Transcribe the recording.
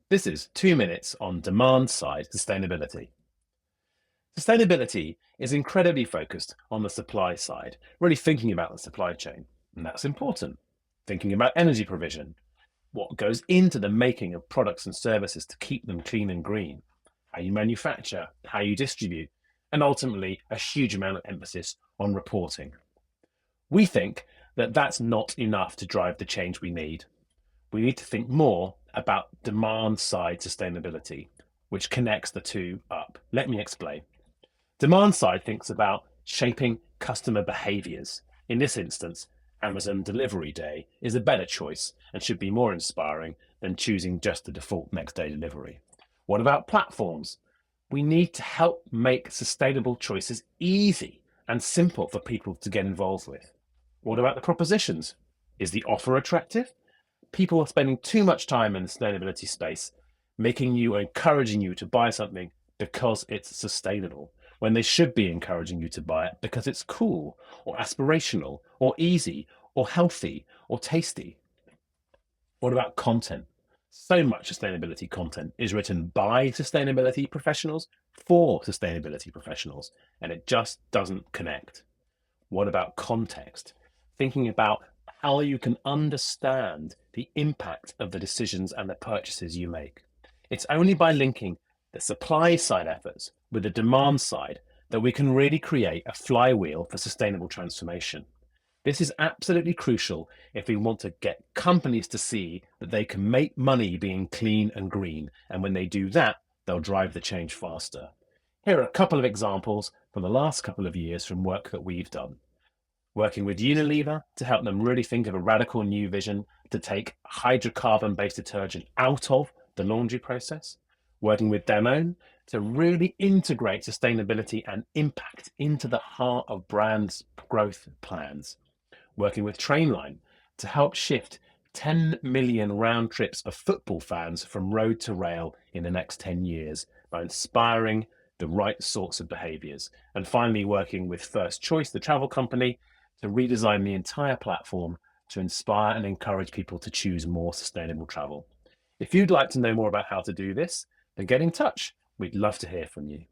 This is 2 minutes on demand-side sustainability. Sustainability is incredibly focused on the supply side, really thinking about the supply chain. And that's important. Thinking about energy provision, what goes into the making of products and services to keep them clean and green, how you manufacture, how you distribute, and ultimately a huge amount of emphasis on reporting. We think that that's not enough to drive the change we need. We need to think more about demand side sustainability, which connects the two up. Let me explain. Demand side thinks about shaping customer behaviors. In this instance, Amazon Delivery Day is a better choice and should be more inspiring than choosing just the default next day delivery. What about platforms? We need to help make sustainable choices easy and simple for people to get involved with. What about the propositions? Is the offer attractive? People are spending too much time in the sustainability space, making you or encouraging you to buy something because it's sustainable, when they should be encouraging you to buy it because it's cool or aspirational or easy or healthy or tasty. What about content? So much sustainability content is written by sustainability professionals for sustainability professionals, and it just doesn't connect. What about context? Thinking about how you can understand the impact of the decisions and the purchases you make. It's only by linking the supply side efforts with the demand side that we can really create a flywheel for sustainable transformation. This is absolutely crucial if we want to get companies to see that they can make money being clean and green. And when they do that, they'll drive the change faster. Here are a couple of examples from the last couple of years from work that we've done. Working with Unilever to help them really think of a radical new vision to take hydrocarbon-based detergent out of the laundry process. Working with Danone to really integrate sustainability and impact into the heart of brands' growth plans. Working with Trainline to help shift 10 million round trips of football fans from road to rail in the next 10 years by inspiring the right sorts of behaviours. And finally, working with First Choice, the travel company, to redesign the entire platform to inspire and encourage people to choose more sustainable travel. If you'd like to know more about how to do this, then get in touch. We'd love to hear from you.